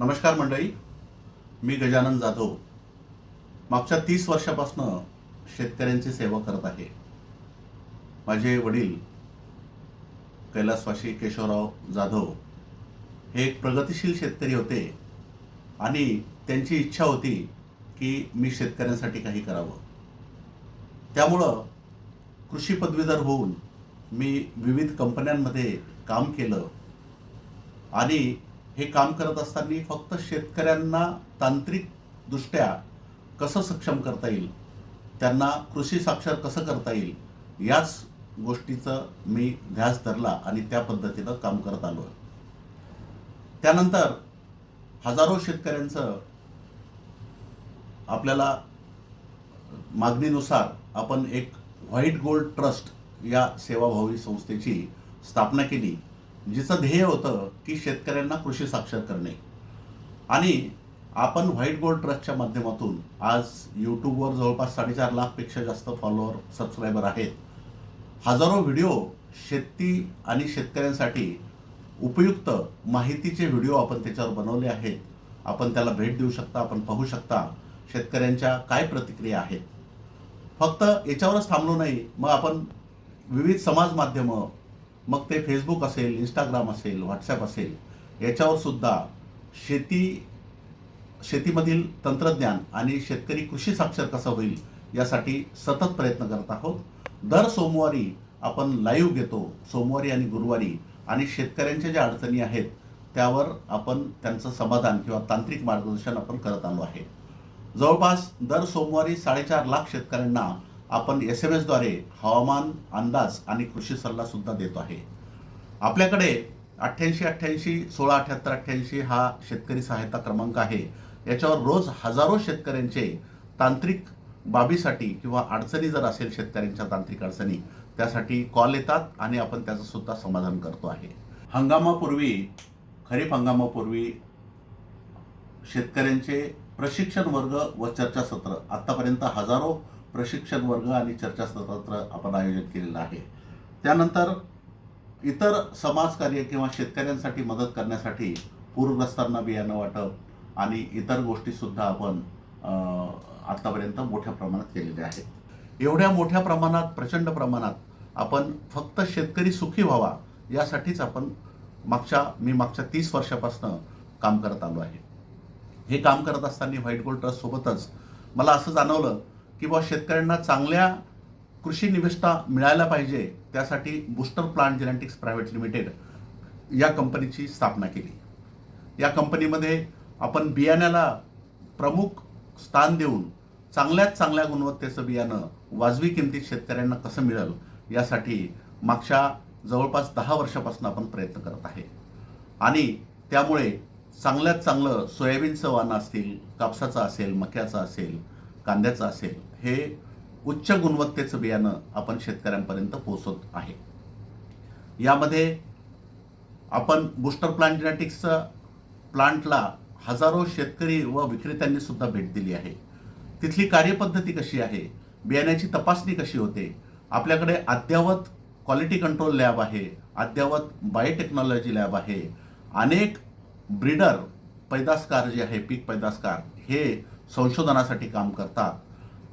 नमस्कार मंडळी, मी गजानन जाधव मागच्या 30 वर्षापासून शेतकऱ्यांची सेवा करत आहे. माझे वडील कैलासवासी केशवराव जाधव हे एक प्रगतिशील शेतकरी होते आणि त्यांची इच्छा होती की मी शेतकऱ्यांसाठी काही करावं. त्यामुळं कृषी पदवीधर होऊन मी विविध कंपन्यांमध्ये काम केलं आणि हे काम करत असताना फक्त शेतकऱ्यांना तांत्रिकदृष्ट्या कसं सक्षम करता येईल, त्यांना कृषी साक्षर कसं करता येईल याच गोष्टीचं मी ध्यास धरला आणि त्या पद्धतीनं काम करत आलो. त्यानंतर हजारो शेतकऱ्यांचं आपल्याला मागणीनुसार आपण एक व्हाईट गोल्ड ट्रस्ट या सेवाभावी संस्थेची स्थापना केली, जिचं ध्येय होतं की शेतकऱ्यांना कृषी साक्षर करणे. आणि आपण व्हाईट गोल्ड ट्रस्टच्या माध्यमातून आज यूट्यूबवर जवळपास 4.5 लाखपेक्षा जास्त फॉलोअर सबस्क्रायबर आहेत. हजारो व्हिडिओ शेती आणि शेतकऱ्यांसाठी उपयुक्त माहितीचे व्हिडिओ आपण त्याच्यावर बनवले आहेत. आपण त्याला भेट देऊ शकता, आपण पाहू शकता शेतकऱ्यांच्या काय प्रतिक्रिया आहेत. फक्त याच्यावरच थांबलो नाही, मग आपण विविध समाज माध्यमं, मग ते फेसबुक असेल, इंस्टाग्राम असेल, व्हॉट्सॲप असेल, याच्यावर सुद्धा शेतीमधील तंत्रज्ञान आणि शेतकरी कृषी साक्षर कसं होईल यासाठी सतत प्रयत्न करत आहोत. दर सोमवारी आपण लाईव्ह घेतो, सोमवारी आणि गुरुवारी, आणि शेतकऱ्यांच्या ज्या अडचणी आहेत त्यावर आपण त्यांचं समाधान किंवा तांत्रिक मार्गदर्शन आपण करत आलो आहे. जवळपास दर सोमवारी 4.5 लाख शेतकऱ्यांना आपण SMS द्वारे हवामान अंदाज आणि कृषी सल्ला सुद्धा देतो आहे. आपल्याकडे 8888 हा शेतकरी सहायता क्रमांक आहे. याच्यावर रोज हजारो शेतकऱ्यांचे तांत्रिक बाबीसाठी किंवा अडचणी जर असेल, शेतकऱ्यांच्या तांत्रिक अडचणी, त्यासाठी कॉल येतात आणि आपण त्याचं सुद्धा समाधान करतो आहे. हंगामापूर्वी, खरीप हंगामापूर्वी शेतकऱ्यांचे प्रशिक्षण वर्ग व चर्चासत्र, आत्तापर्यंत हजारो प्रशिक्षण वर्ग आणि चर्चासत्र आपण आयोजित केलेलं आहे. त्यानंतर इतर समाजकार्य किंवा शेतकऱ्यांसाठी मदत करण्यासाठी पूरग्रस्तांना बियाणं वाटप आणि इतर गोष्टीसुद्धा आपण आत्तापर्यंत मोठ्या प्रमाणात केलेल्या आहेत. एवढ्या मोठ्या प्रमाणात, प्रचंड प्रमाणात आपण फक्त शेतकरी सुखी व्हावा यासाठीच आपण मागच्या 30 वर्षापासून काम करत आलो आहे. हे काम करत असताना व्हाईट गोल्ड ट्रस्ट सोबतच मला असं जाणवलं की शेतकऱ्यांना चांगल्या कृषी निविष्ठा मिळायला पाहिजे, त्यासाठी booster plant genetics private limited या कंपनीची स्थापना केली. या कंपनीमध्ये आपण बियाण्याला प्रमुख स्थान देऊन चांगल्यात चांगल्या गुणवत्तेचं बियाणं वाजवी किमतीत शेतकऱ्यांना कसं मिळेल यासाठी मागच्या जवळपास 10 वर्षापासून आपण प्रयत्न करत आहे. आणि त्यामुळे चांगल्यात चांगलं सोयाबीनचं वाण असतील, कापसाचं असेल, मक्याचं असेल, कांद्याचं असेल, हे उच्च गुणवत्तेचं बियाणं आपण शेतकऱ्यांपर्यंत पोहोचवत आहे. यामध्ये आपण बूस्टर प्लांट जेनेटिक्सच्या प्लांटला हजारो शेतकरी व विक्रेत्यांनी सुद्धा भेट दिली आहे. तिथली कार्यपद्धती कशी आहे, बियाण्याची तपासणी कशी होते, आपल्याकडे अद्ययावत क्वालिटी कंट्रोल लॅब आहे, अद्ययावत बायोटेक्नॉलॉजी लॅब आहे, अनेक ब्रीडर पैदासकार जे आहे, पीक पैदासकार, हे संशोधनासाठी काम करतात.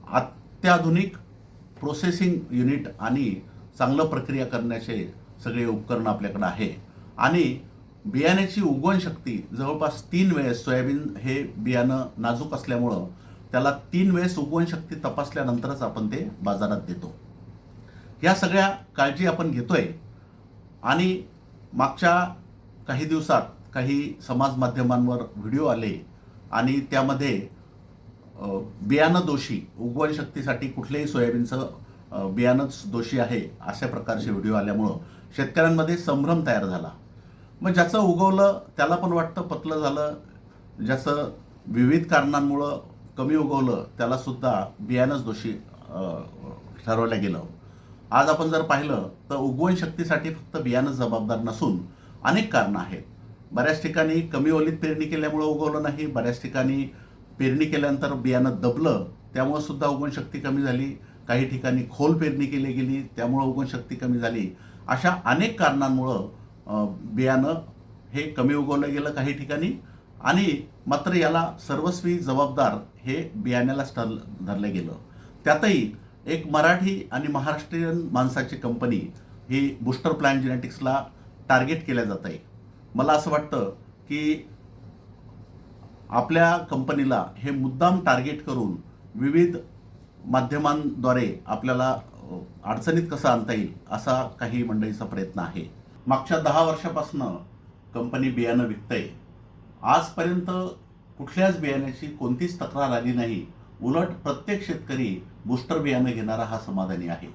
अत्याधुनिक प्रोसेसिंग युनिट आणि चांगलं प्रक्रिया करण्याचे सगळे उपकरण आपल्याकडे आहे. आणि बियाण्याची उगवण शक्ती जवळपास 3 वेळेस, सोयाबीन हे बियाणं नाजूक असल्यामुळं त्याला 3 वेळेस उगवण शक्ती तपासल्यानंतरच आपण ते बाजारात देतो. ह्या सगळ्या काळजी आपण घेतोय. आणि मागच्या काही दिवसात काही समाज माध्यमांवर व्हिडिओ आले आणि त्यामध्ये बियाणं दोषी, उगवण शक्तीसाठी कुठल्याही सोयाबीनचं बियाणंच दोषी आहे अशा प्रकारचे व्हिडिओ आल्यामुळं शेतकऱ्यांमध्ये संभ्रम तयार झाला. मग ज्याचं उगवलं त्याला पण वाटतं पतलं झालं, ज्याचं विविध कारणांमुळं कमी उगवलं त्याला सुद्धा बियाणंच दोषी ठरवलं गेलं. आज आपण जर पाहिलं तर उगवण शक्तीसाठी फक्त बियाणंच जबाबदार नसून अनेक कारणं आहेत. बऱ्याच ठिकाणी कमी ओलीत पेरणी केल्यामुळं उगवलं नाही, बऱ्याच ठिकाणी पेरणी केल्यानंतर बियाणं दबलं त्यामुळं सुद्धा उगवण शक्ती कमी झाली, काही ठिकाणी खोल पेरणी केली गेली त्यामुळं उगवण शक्ती कमी झाली. अशा अनेक कारणांमुळं बियाणं हे कमी उगवलं गेलं, काही ठिकाणी आणि मात्र याला सर्वस्वी जबाबदार हे बियाण्यालाच धरलं गेलं. त्यातही एक मराठी आणि महाराष्ट्रीयन माणसाची कंपनी ही बूस्टर प्लॅन जेनेटिक्सला टार्गेट केल्या जात आहे. मला असं वाटतं की आपल्या कंपनीला हे मुद्दाम टार्गेट करून विविध माध्यमांद्वारे आपल्याला अडचणीत कसं आणता येईल असा काही मंडळीचा प्रयत्न आहे. मागच्या 10 वर्षापासून कंपनी बियाणं विकते. आजपर्यंत कुठल्याच बियाण्याची कोणतीच तक्रार आली नाही. उलट प्रत्येक शेतकरी बूस्टर बियाणं घेणारा हा समाधानी आहे.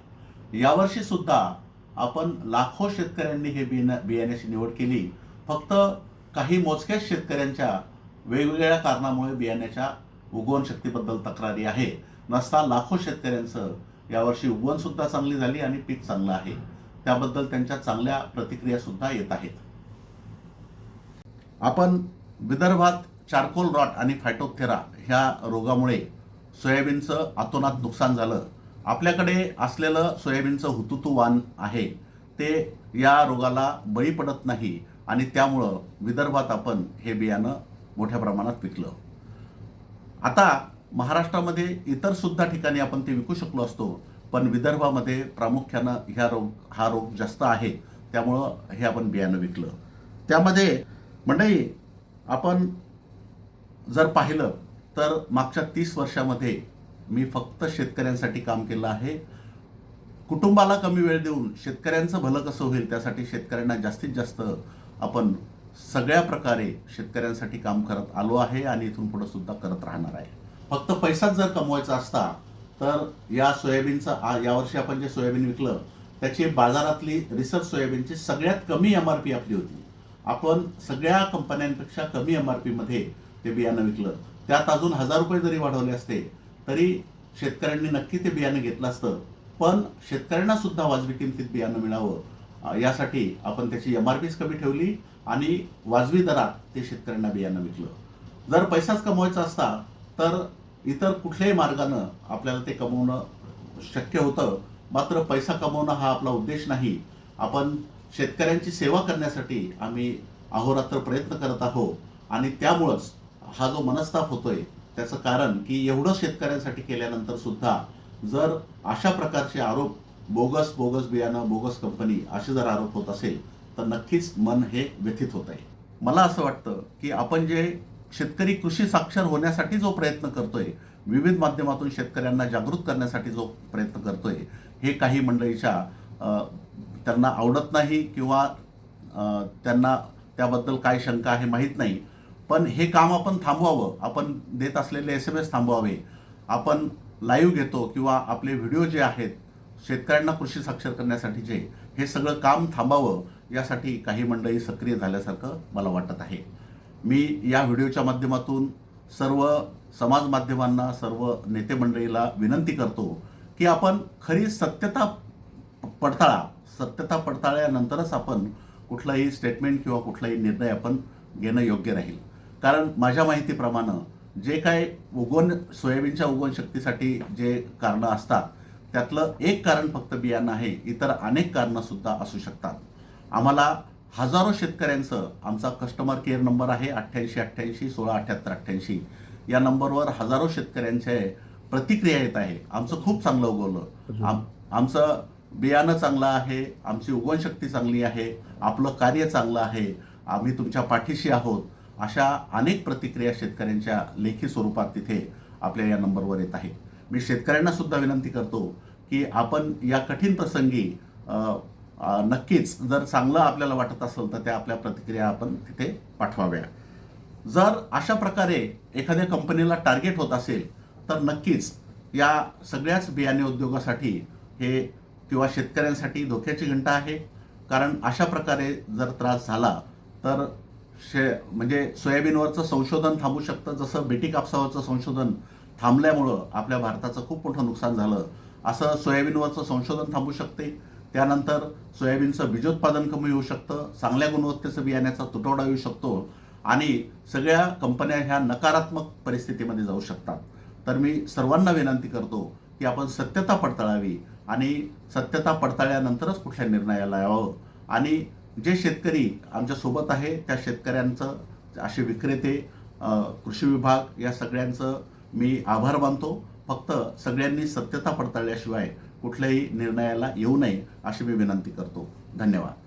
यावर्षी सुद्धा आपण लाखो शेतकऱ्यांनी हे बियाण्याची निवड केली. फक्त काही मोजक्याच शेतकऱ्यांच्या वेगवेगळ्या कारणामुळे बियाण्याच्या उगवण शक्तीबद्दल तक्रारी आहे. नसता लाखो शेतकऱ्यांचं यावर्षी उगवण सुद्धा चांगली झाली आणि पीक चांगलं आहे. त्याबद्दल त्यांच्या चांगल्या प्रतिक्रिया सुद्धा येत आहेत. आपण विदर्भात चारकोल रॉट आणि फायटोप्थेरा ह्या रोगामुळे सोयाबीनचं अतोनात नुकसान झालं. आपल्याकडे असलेलं सोयाबीनचं हुतुतू वाण आहे ते या रोगाला बळी पडत नाही आणि त्यामुळं विदर्भात आपण हे बियाणं मोठ्या प्रमाणात विकलं. आता महाराष्ट्रामध्ये इतर सुद्धा ठिकाणी आपण ते विकू शकलो असतो, पण विदर्भामध्ये प्रामुख्यानं हा रोग जास्त आहे. त्यामुळं हे आपण बियाणं विकलं. त्यामध्ये मंडळी आपण जर पाहिलं तर मागच्या 30 वर्षामध्ये मी फक्त शेतकऱ्यांसाठी काम केलं आहे. कुटुंबाला कमी वेळ देऊन शेतकऱ्यांचं भलं कसं होईल त्यासाठी शेतकऱ्यांना जास्तीत जास्त आपण सगळ्या प्रकारे शेतकऱ्यांसाठी काम करत आलो आहे आणि इथून पुढे सुद्धा करत राहणार आहे. फक्त पैसाच जर कमवायचा असता तर या सोयाबीनचा यावर्षी आपण जे सोयाबीन विकलं त्याची बाजारातली रिसर्च सोयाबीनची सगळ्यात कमी MRP आपली होती. आपण सगळ्या कंपन्यांपेक्षा कमी MRP मध्ये ते बियाणं विकलं. त्यात अजून 1000 रुपये जरी वाढवले असते तरी शेतकऱ्यांनी नक्की ते बियाणं घेतलं असतं. पण शेतकऱ्यांना सुद्धा वाजवी किमतीत बियाणं मिळावं यासाठी आपण त्याची MRPच कमी ठेवली आणि वाजवी दरात ते शेतकऱ्यांना बियाणं विकलं. जर पैसाच कमवायचा असता तर इतर कुठल्याही मार्गानं आपल्याला ते कमवणं शक्य होतं. मात्र पैसा कमवणं हा आपला उद्देश नाही. आपण शेतकऱ्यांची सेवा करण्यासाठी आम्ही अहोरात्र प्रयत्न करत आहोत आणि त्यामुळंच हा जो मनस्ताप होतोय त्याचं कारण की एवढं शेतकऱ्यांसाठी केल्यानंतर सुद्धा जर अशा प्रकारचे आरोप बोगस बियाणं, बोगस कंपनी असे जर आरोप होत असेल तर नक्कीच मन हे व्यथित होत आहे. मला असं वाटतं की आपण जे शेतकरी कृषी साक्षर होण्यासाठी जो प्रयत्न करतोय, विविध माध्यमातून शेतकऱ्यांना जागृत करण्यासाठी जो प्रयत्न करतोय, हे काही मंडळीच्या त्यांना आवडत नाही किंवा त्यांना त्याबद्दल काय शंका आहे माहीत नाही. पण हे काम आपण थांबवावं. आपण देत असलेले SMS थांबवावे. आपण लाईव्ह घेतो किंवा आपले व्हिडिओ जे आहेत शेतकऱ्यांना कृषी साक्षर करण्यासाठीचे, हे सगळं काम थांबावं यासाठी काही मंडळी सक्रिय झाल्यासारखं मला वाटत आहे. मी या व्हिडिओच्या माध्यमातून सर्व समाज माध्यमांना, सर्व नेते मंडळीला विनंती करतो की आपण खरी सत्यता पडताळल्यानंतरच आपण कुठलाही स्टेटमेंट किंवा कुठलाही निर्णय आपण घेणं योग्य राहील. कारण माझ्या माहितीप्रमाणे जे काय सोयाबीनच्या उगवण शक्तीसाठी जे कारणं असतात त्यातलं एक कारण फक्त बियाणं आहे. इतर अनेक कारणं सुद्धा असू शकतात. आम्हाला हजारो शेतकऱ्यांचं, आमचा कस्टमर केअर नंबर आहे 8888 167888. या नंबरवर हजारो शेतकऱ्यांचे प्रतिक्रिया येत आहे. आमचं खूप चांगलं उगवलं, आमचं बियाणं चांगलं आहे, आमची उगवण शक्ती चांगली आहे, आपलं कार्य चांगलं आहे, आम्ही तुमच्या पाठीशी आहोत, अशा अनेक प्रतिक्रिया शेतकऱ्यांच्या लेखी स्वरूपात तिथे आपल्या या नंबरवर येत आहेत. मी शेतकऱ्यांना सुद्धा विनंती करतो की आपण या कठीण प्रसंगी नक्कीच जर चांगलं आपल्याला वाटत असेल तर त्या आपल्या प्रतिक्रिया आपण तिथे पाठवाव्या. जर अशा प्रकारे एखाद्या कंपनीला टार्गेट होत असेल तर नक्कीच या सगळ्याच बियाणे उद्योगासाठी हे किंवा शेतकऱ्यांसाठी धोक्याची घंटा आहे. कारण अशा प्रकारे जर त्रास झाला तर म्हणजे सोयाबीनवरचं संशोधन थांबू शकतं. जसं बेटी कापसावरचं संशोधन थांबल्यामुळं आपल्या भारताचं खूप मोठं नुकसान झालं, असं सोयाबीनवरचं संशोधन थांबू शकते. त्यानंतर सोयाबीनचं बीजोत्पादन कमी होऊ शकतं, चांगल्या गुणवत्तेचं बियाण्याचा तुटवडा येऊ शकतो आणि सगळ्या कंपन्या ह्या नकारात्मक परिस्थितीमध्ये जाऊ शकतात. तर मी सर्वांना विनंती करतो की आपण सत्यता पडताळावी आणि सत्यता पडताळल्यानंतरच कुठल्या निर्णयाला यावं आणि जे शेतकरी आमच्या सोबत आहे त्या शेतकऱ्यांचं असे विक्रेते, कृषी विभाग या सगळ्यांचं मी आभार मानतो. फक्त सगळ्यांनी सत्यता पडताळल्याशिवाय कुठल्याही निर्णयाला येऊ नये अशी मी विनंती करतो. धन्यवाद.